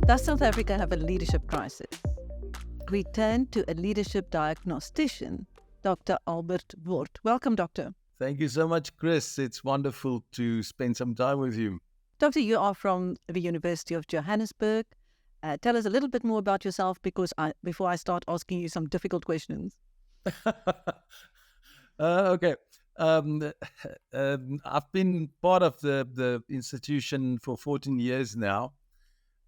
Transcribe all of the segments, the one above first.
Does South Africa have a leadership crisis? We turn to a leadership diagnostician, Dr. Albert Wort. Welcome, Doctor. Thank you so much, Chris. It's wonderful to spend some time with you. Doctor, you are from the University of Johannesburg. Tell us a little bit more about yourself before I start asking you some difficult questions. Okay. I've been part of the institution for 14 years now.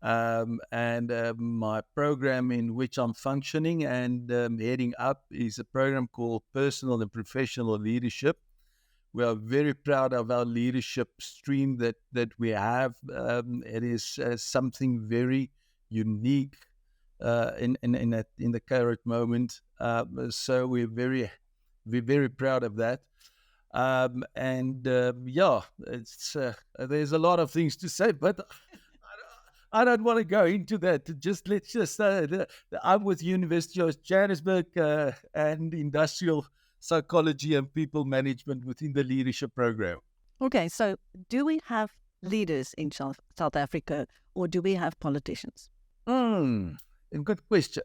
My program in which I'm functioning and heading up is a program called Personal and Professional Leadership. We are very proud of our leadership stream that we have. It is something very unique in the current moment. So we're very proud of that. It's there's a lot of things to say, but I don't want to go into that. Let's just say that I'm with University of Johannesburg and industrial psychology and people management within the leadership program. Okay, so do we have leaders in South Africa, or do we have politicians? Good question.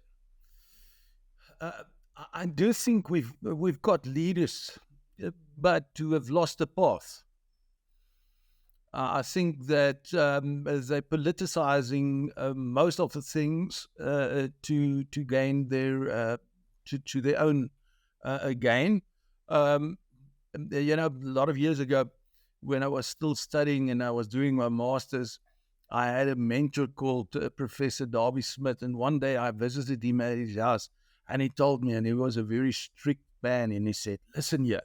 I do think we've got leaders, but who have lost the path. I think that they're politicizing most of the things to gain their to their own gain. A lot of years ago, when I was still studying and I was doing my master's, I had a mentor called Professor Darby Smith, and one day I visited him at his house, and he told me, and he was a very strict man, and he said, "Listen here,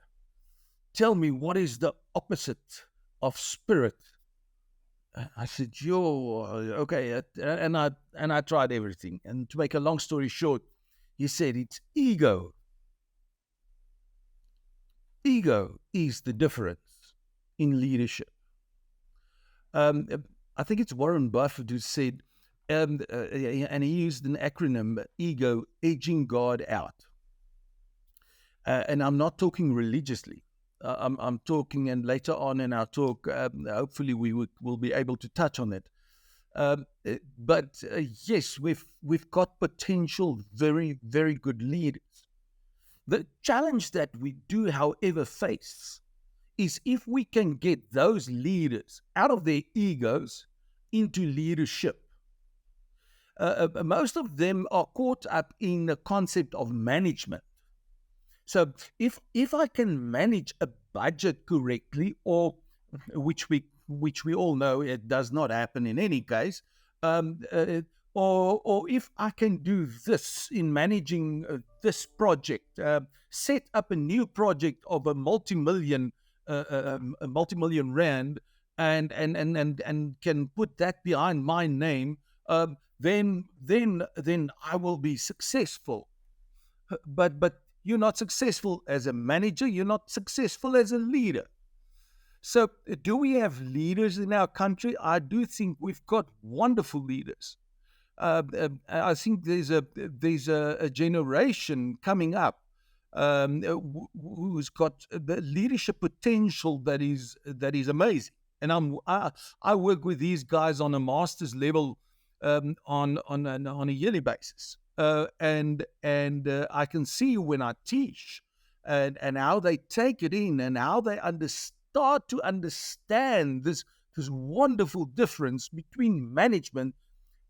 tell me what is the opposite of spirit." I said, okay. And I tried everything. And to make a long story short, he said, it's ego. Ego is the difference in leadership. I think it's Warren Buffett who said, and he used an acronym, ego, edging God out. And I'm not talking religiously. I'm talking, and later on in our talk, hopefully we'll be able to touch on it. But yes, we've got potential, very, very good leaders. The challenge that we do, however, face is if we can get those leaders out of their egos into leadership. Most of them are caught up in the concept of management. So if I can manage a budget correctly, or which we all know it does not happen in any case, or if I can do this in managing this project, set up a new project of a multi-million rand, and can put that behind my name, then I will be successful. But you're not successful as a manager. You're not successful as a leader. So do we have leaders in our country? I do think we've got wonderful leaders. I think there's a generation coming up who's got the leadership potential that is amazing. And I work with these guys on a master's level on a yearly basis. And I can see when I teach and how they take it in and how they start to understand this wonderful difference between management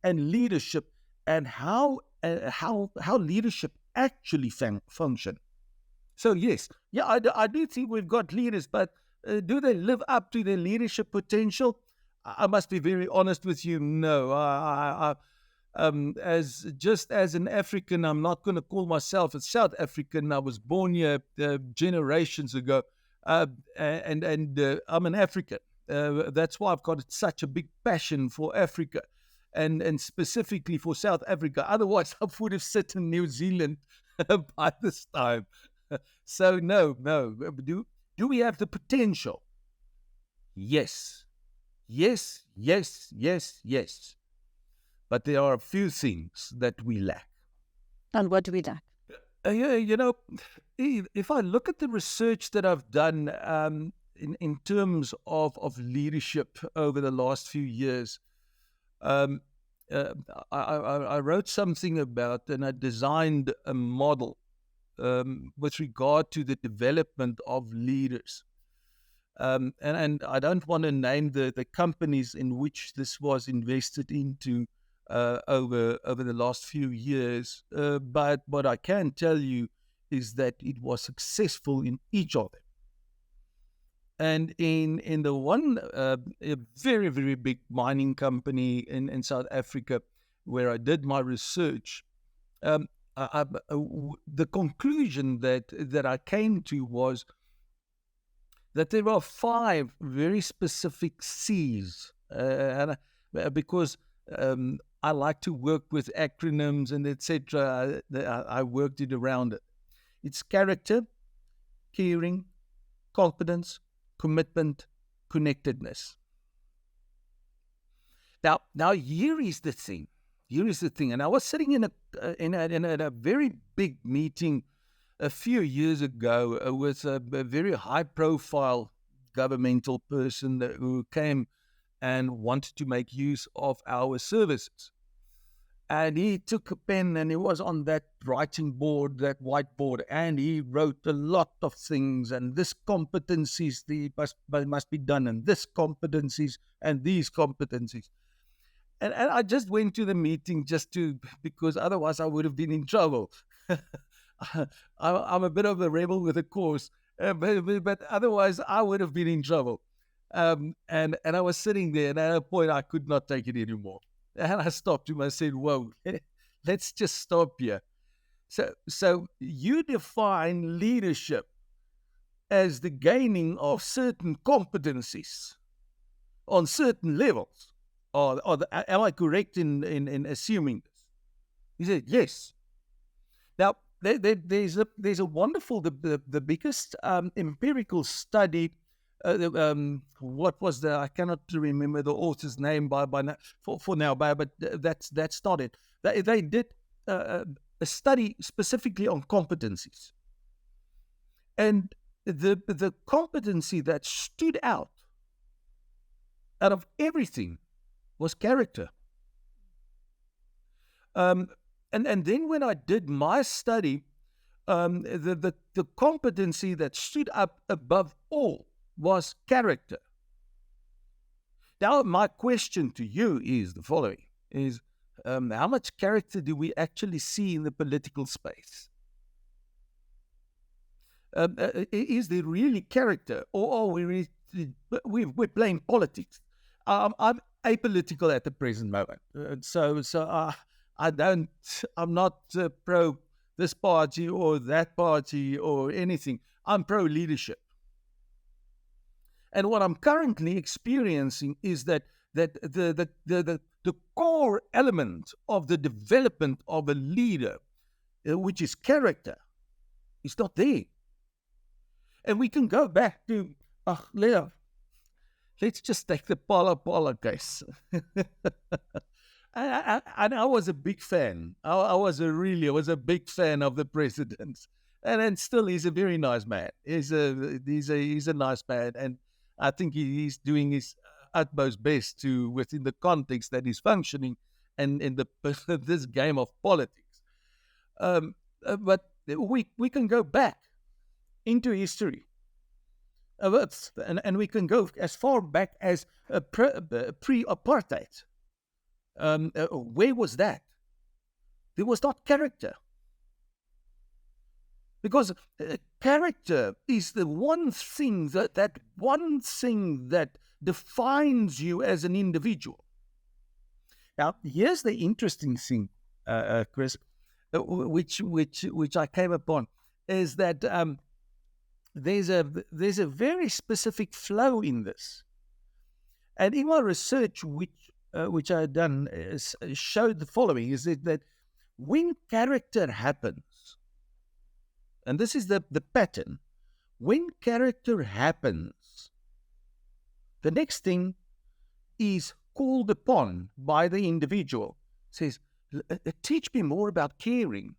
and leadership, and how leadership actually function. So yes, I do think we've got leaders, but do they live up to their leadership potential? I must be very honest with you. No, as an African, I'm not going to call myself a South African. I was born here generations ago, and I'm an African. That's why I've got such a big passion for Africa, and specifically for South Africa. Otherwise, I would have sit in New Zealand by this time. So no. Do we have the potential? Yes. But there are a few things that we lack. And what do we lack? If I look at the research that I've done in terms of leadership over the last few years, Um, uh, I wrote something about, and I designed a model with regard to the development of leaders. And I don't want to name the companies in which this was invested into over the last few years, but what I can tell you is that it was successful in each of them. And in the one, a very, very big mining company in South Africa, where I did my research, um, the conclusion that I came to was that there are 5 very specific C's, because I like to work with acronyms and etc. I worked it around it. It's character, caring, competence, commitment, connectedness. Now here is the thing. And I was sitting in a very big meeting a few years ago with a very high-profile governmental person who came and wanted to make use of our services. And he took a pen and he was on that writing board, that whiteboard, and he wrote a lot of things. And this competencies must be done, and this competencies and these competencies. And I just went to the meeting because otherwise I would have been in trouble. I'm a bit of a rebel with a cause, but otherwise I would have been in trouble. And I was sitting there, and at a point I could not take it anymore. And I stopped him. I said, "Whoa, let's just stop here." So you define leadership as the gaining of certain competencies on certain levels. Am I correct in assuming this? He said, yes. Now, there's a wonderful, the biggest empirical study. What was I cannot remember the author's name for now, but that's not it. They did a study specifically on competencies, and the competency that stood out of everything was character. And then when I did my study, the competency that stood up above all was character. Now, my question to you is the following: how much character do we actually see in the political space? Is there really character, or are we're playing politics? I'm apolitical at the present moment, I'm not pro this party or that party or anything. I'm pro leadership. And what I'm currently experiencing is that the core element of the development of a leader, which is character, is not there. And we can go back to, let's just take the Pala case. And I was a big fan. I was a big fan of the president, and still he's a very nice man. He's a nice man, and I think he's doing his utmost best to within the context that he's functioning, and in this game of politics. But we can go back into history. And we can go as far back as pre-apartheid. Where was that? There was not character. Because character is the one thing that defines you as an individual. Now, here's the interesting thing, Chris, which I came upon, is that there's a very specific flow in this. And in my research, which I had done, showed the following: is that when character happens, and this is the pattern, when character happens, the next thing is called upon by the individual. Says, teach me more about caring.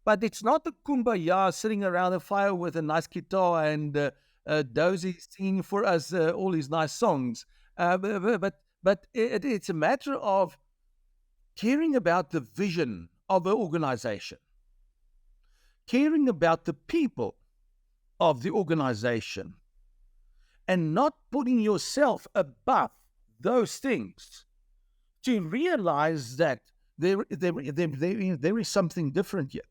But it's not the kumbaya sitting around a fire with a nice guitar and Dozy singing for us all his nice songs. But But it's a matter of caring about the vision of the organization, caring about the people of the organization, and not putting yourself above those things to realize that there is something different here.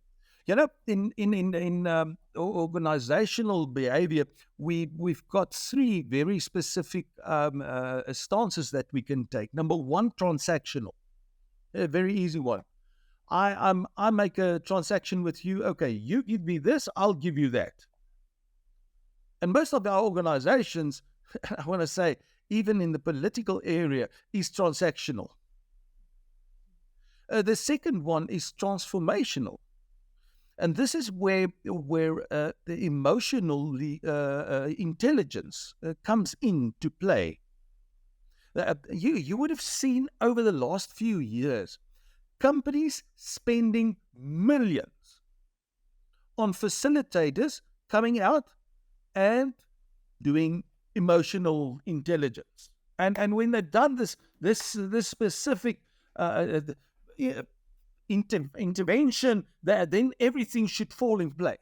You know, in organizational behavior, we've got three very specific stances that we can take. Number one, transactional, a very easy one. I make a transaction with you. Okay, you give me this, I'll give you that. And most of our organizations, I want to say, even in the political area, is transactional. The second one is transformational. And this is where the emotional intelligence comes into play. You would have seen over the last few years companies spending millions on facilitators coming out and doing emotional intelligence. And when they've done this specific intervention, that then everything should fall in place.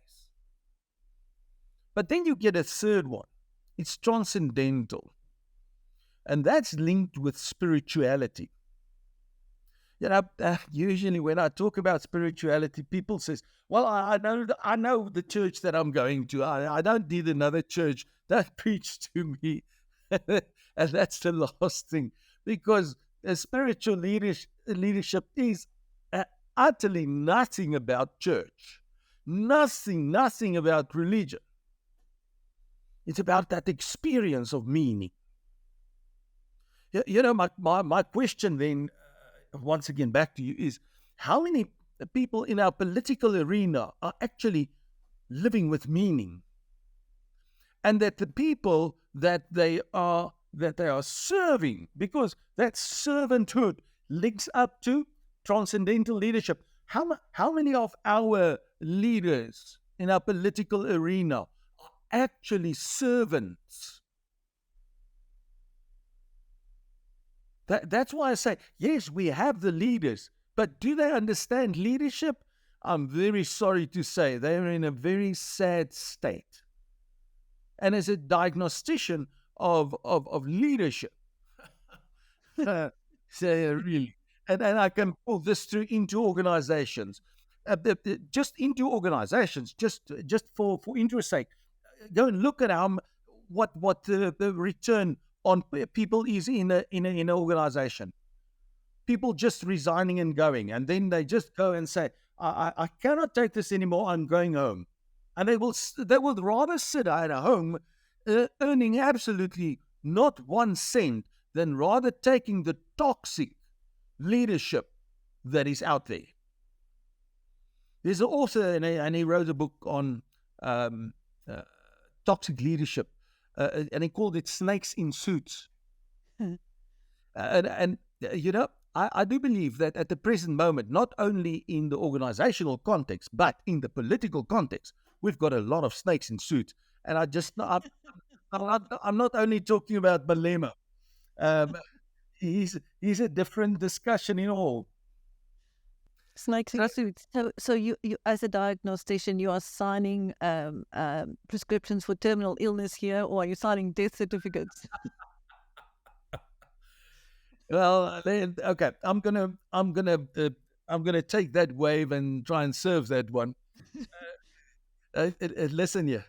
But then you get a third one. It's transcendental. And that's linked with spirituality. You know, usually when I talk about spirituality, people says, well, I know the church that I'm going to. I don't need another church. Don't preach to me. And that's the last thing. Because spiritual leadership is utterly nothing about church. Nothing about religion. It's about that experience of meaning. You know, my question then, once again back to you, is how many people in our political arena are actually living with meaning? And that the people that they are serving, because that servanthood links up to transcendental leadership. How many of our leaders in our political arena are actually servants? That's why I say, yes, we have the leaders, but do they understand leadership? I'm very sorry to say they're in a very sad state. And as a diagnostician of leadership, so really, and I can pull this through into organizations, just into organizations, just for interest sake, go and look at what the return on people is in an organization. People just resigning and going, and then they just go and say, I cannot take this anymore, I'm going home. And they will rather sit at home earning absolutely not 1 cent than rather taking the toxic leadership that is out there. There's an author, and he wrote a book on toxic leadership, and he called it Snakes in Suits. And you know, I do believe that at the present moment, not only in the organizational context, but in the political context, we've got a lot of snakes in suits. And I'm not only talking about Malema. He's a different discussion in all. Snakes in suits. So you as a diagnostician, you are signing prescriptions for terminal illness here, or are you signing death certificates? Well, okay, I'm gonna take that wave and try and serve that one. Listen here,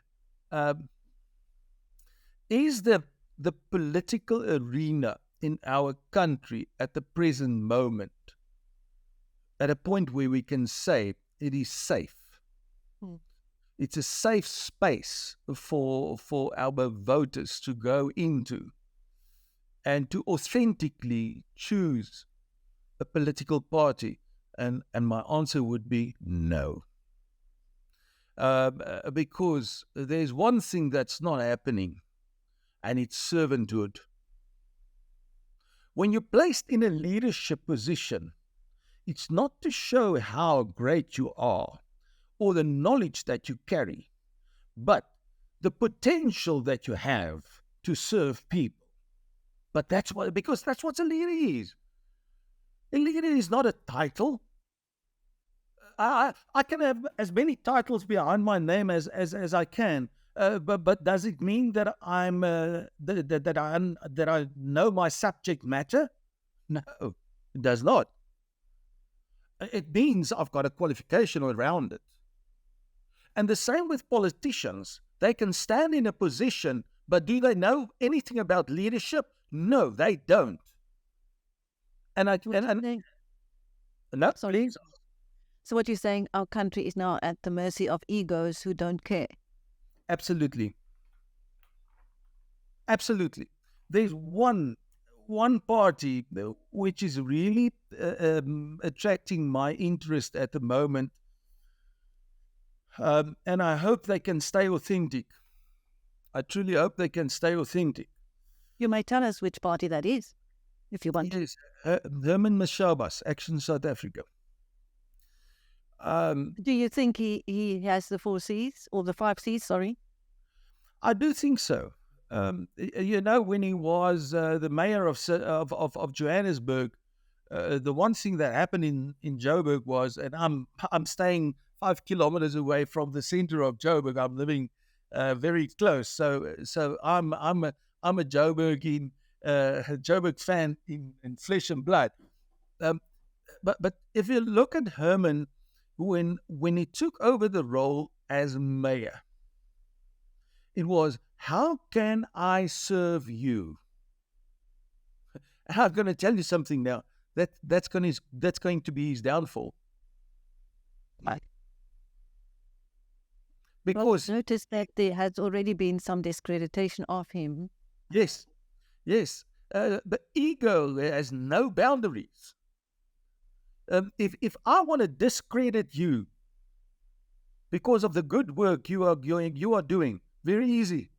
is the political arena in our country at the present moment at a point where we can say it is safe? It's a safe space for our voters to go into and to authentically choose a political party? And my answer would be no. Because there's one thing that's not happening, and it's servanthood. When you're placed in a leadership position, it's not to show how great you are or the knowledge that you carry, but the potential that you have to serve people. But because that's what a leader is. A leader is not a title. I can have as many titles behind my name as I can. But does it mean that that I know my subject matter? No, it does not. It means I've got a qualification around it. And the same with politicians. They can stand in a position, but do they know anything about leadership? No, they don't. And no, Sorry. please. So what you're saying, our country is now at the mercy of egos who don't care. Absolutely. Absolutely. There's one party which is really attracting my interest at the moment, and I hope they can stay authentic. I truly hope they can stay authentic. You may tell us which party that is, if you want. Yes, Herman Mashaba's Action South Africa. Do you think he has the 4 C's or the 5 C's? Sorry. I do think so. When he was the mayor of Johannesburg, the one thing that happened in Joburg was, and I'm staying 5 kilometers away from the center of Joburg. I'm living very close, so I'm a Joburg fan in flesh and blood. But if you look at Herman, when he took over the role as mayor, it was, how can I serve you? I'm going to tell you something now. That's going to be his downfall. Because notice that there has already been some discreditation of him. Yes. The ego has no boundaries. If I want to discredit you because of the good work you are doing, very easy.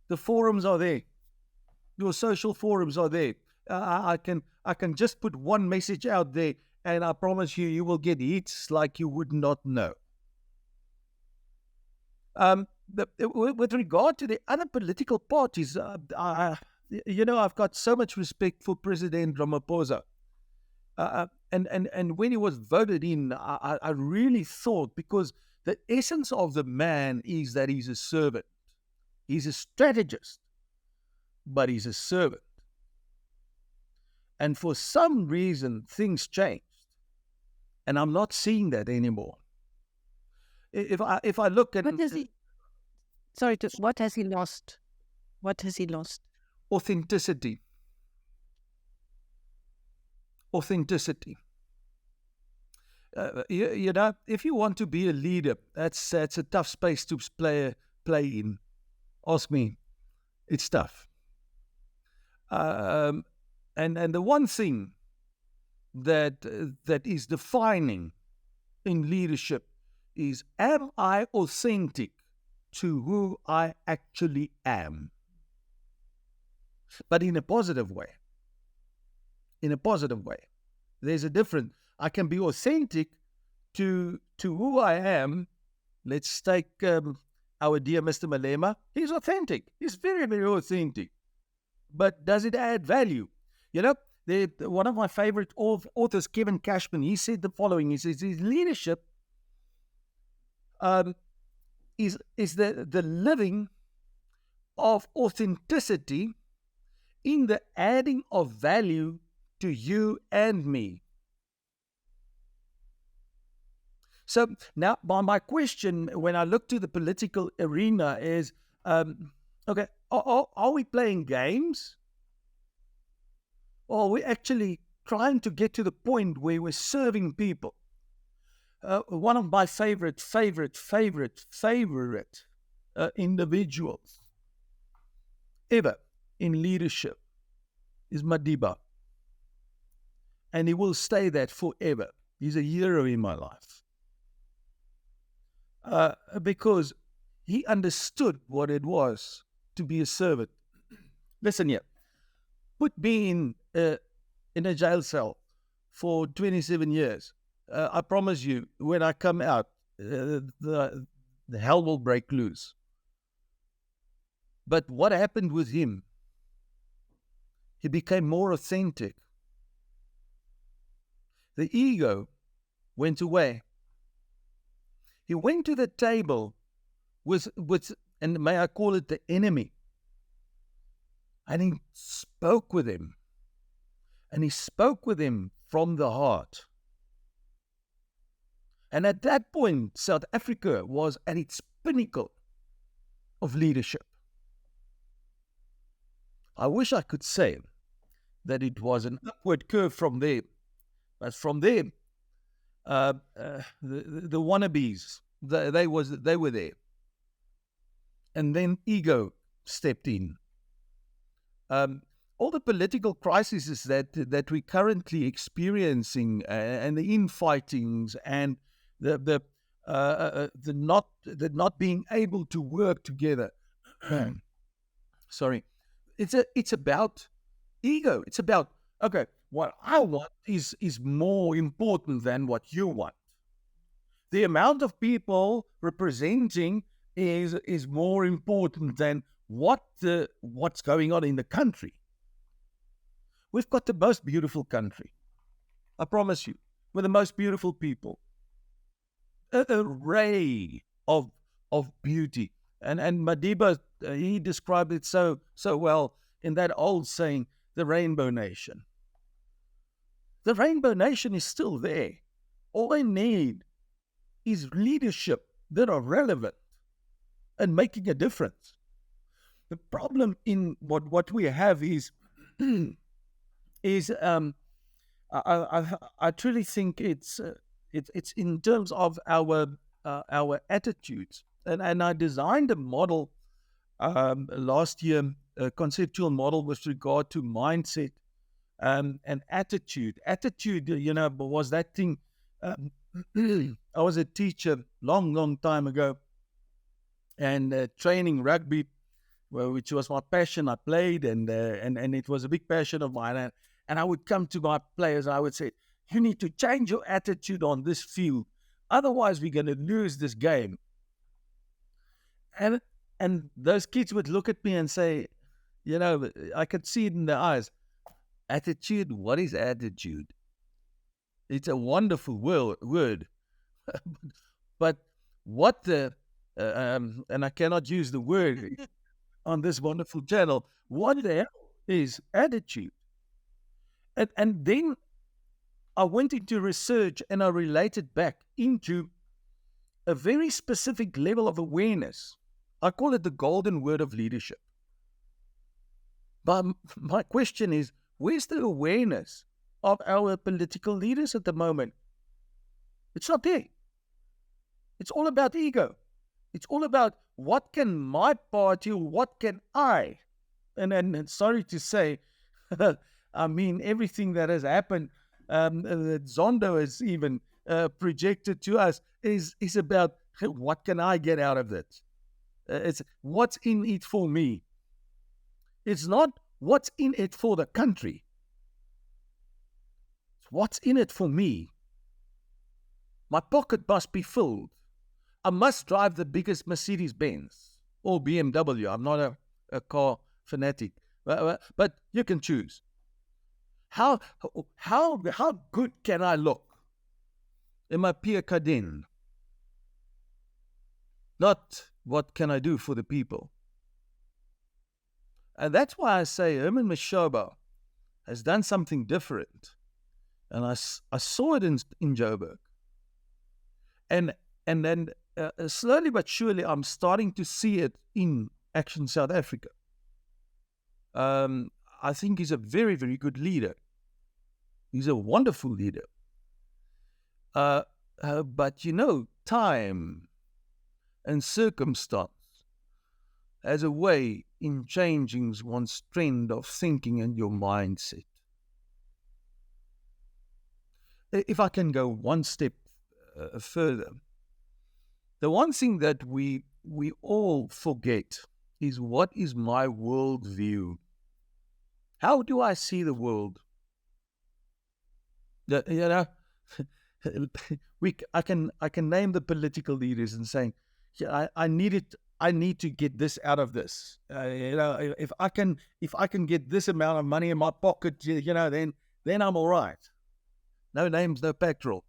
The forums are there. Your social forums are there. I can just put one message out there, and I promise you will get hits like you would not know. With regard to the other political parties, I've got so much respect for President Ramaphosa. And when he was voted in, I really thought, because the essence of the man is that he's a servant. He's a strategist, but he's a servant. And for some reason, things changed. And I'm not seeing that anymore. If I look at... What has he lost? What has he lost? Authenticity. If you want to be a leader, that's a tough space to play in. Ask me, it's tough. And the one thing that is defining in leadership is, am I authentic to who I actually am? But in a positive way. There's a difference. I can be authentic to who I am. Let's take our dear Mr. Malema. He's authentic. He's very, very authentic. But does it add value? One of my favorite authors, Kevin Cashman, he said the following. He says his leadership is the living of authenticity in the adding of value to you and me. So now, my question when I look to the political arena is, okay, are we playing games? Or are we actually trying to get to the point where we're serving people? One of my favorite individuals ever in leadership is Madiba. And he will stay that forever. He's a hero in my life. Because he understood what it was to be a servant. Listen here. Put me in a jail cell for 27 years. I promise you, when I come out, the hell will break loose. But what happened with him? He became more authentic. The ego went away. He went to the table with, and may I call it the enemy, and he spoke with him. And he spoke with him from the heart. And at that point, South Africa was at its pinnacle of leadership. I wish I could say that it was an upward curve from there. But from there, the wannabes, they were there. And then ego stepped in. All the political crises that we're currently experiencing, and the infightings, and the not being able to work together. Sorry, it's about ego. It's about, okay, what I want is more important than what you want. The amount of people representing is more important than what's going on in the country. We've got the most beautiful country. I promise you, we're the most beautiful people. An array of beauty. And Madiba, he described it so well in that old saying, the Rainbow Nation. The Rainbow Nation is still there. All they need is leadership that are relevant and making a difference. The problem in what we have is I truly think it's in terms of our attitudes, and I designed a model last year, a conceptual model with regard to mindset and attitude. Attitude, was that thing. I was a teacher long time ago, and training rugby, which was my passion. I played, and it was a big passion of mine. And I would come to my players, and I would say, you need to change your attitude on this field. Otherwise, we're going to lose this game. And those kids would look at me and say, I could see it in their eyes. Attitude? What is attitude? It's a wonderful word. But what and I cannot use the word on this wonderful channel, what the hell is attitude? And then I went into research, and I related back into a very specific level of awareness. I call it the golden word of leadership. But my question is, where's the awareness of our political leaders at the moment? It's not there. It's all about ego. It's all about what can my party, or what can I? And sorry to say, I mean, everything that has happened, that Zondo has even projected to us, is about what can I get out of it? It's what's in it for me. It's not what's in it for the country. It's what's in it for me. My pocket must be filled. I must drive the biggest Mercedes-Benz or BMW. I'm not a car fanatic, but you can choose. How good can I look in my Pierre Cardin? Not what can I do for the people. And that's why I say Herman Mashaba has done something different. And I saw it in Joburg. And then slowly but surely, I'm starting to see it in Action South Africa. I think he's a very, very good leader. He's a wonderful leader. But time and circumstance has a way in changing one's trend of thinking and your mindset. If I can go one step further, the one thing that we all forget is, what is my worldview? How do I see the world? I can name the political leaders and saying, I needed I need to get this out of this. If I can get this amount of money in my pocket, then I'm all right. No names, no petrol.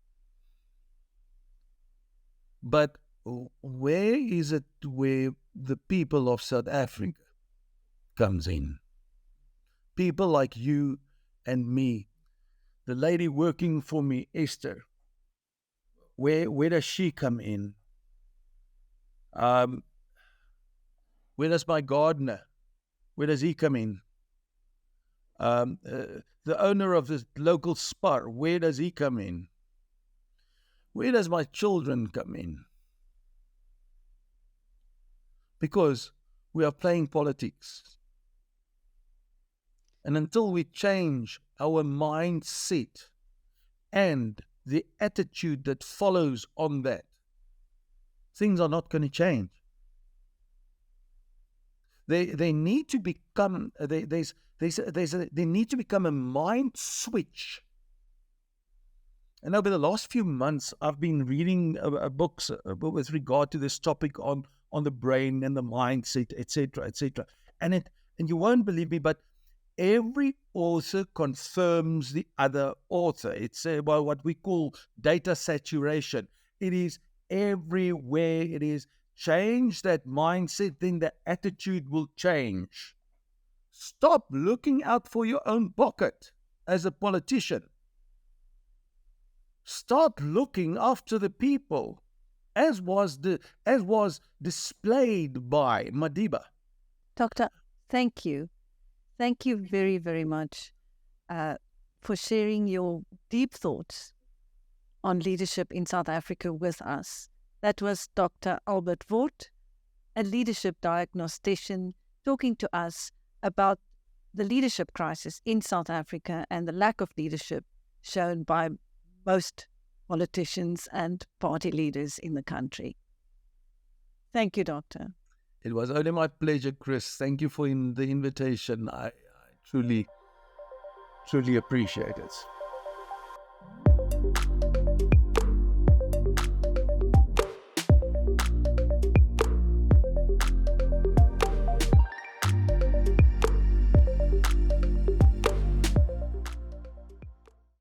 But where is it where the people of South Africa comes in? People like you and me, the lady working for me, Esther. Where does she come in? Where does my gardener? Where does he come in? The owner of the local spar, where does he come in? Where does my children come in? Because we are playing politics. And until we change our mindset and the attitude that follows on that, things are not going to change. They need to become there need to become a mind switch. And over the last few months, I've been reading books with regard to this topic on the brain and the mindset, etc., etc. And you won't believe me, but every author confirms the other author. It's what we call data saturation. It is everywhere. It is change that mindset, then the attitude will change. Stop looking out for your own pocket as a politician. Start looking after the people, as was displayed by Madiba. Doctor, thank you. Thank you very, very much for sharing your deep thoughts on leadership in South Africa with us. That was Dr. Albert Wort, a leadership diagnostician, talking to us about the leadership crisis in South Africa and the lack of leadership shown by most politicians and party leaders in the country. Thank you, Doctor. It was only my pleasure, Chris. Thank you for the invitation. I truly, truly appreciate it.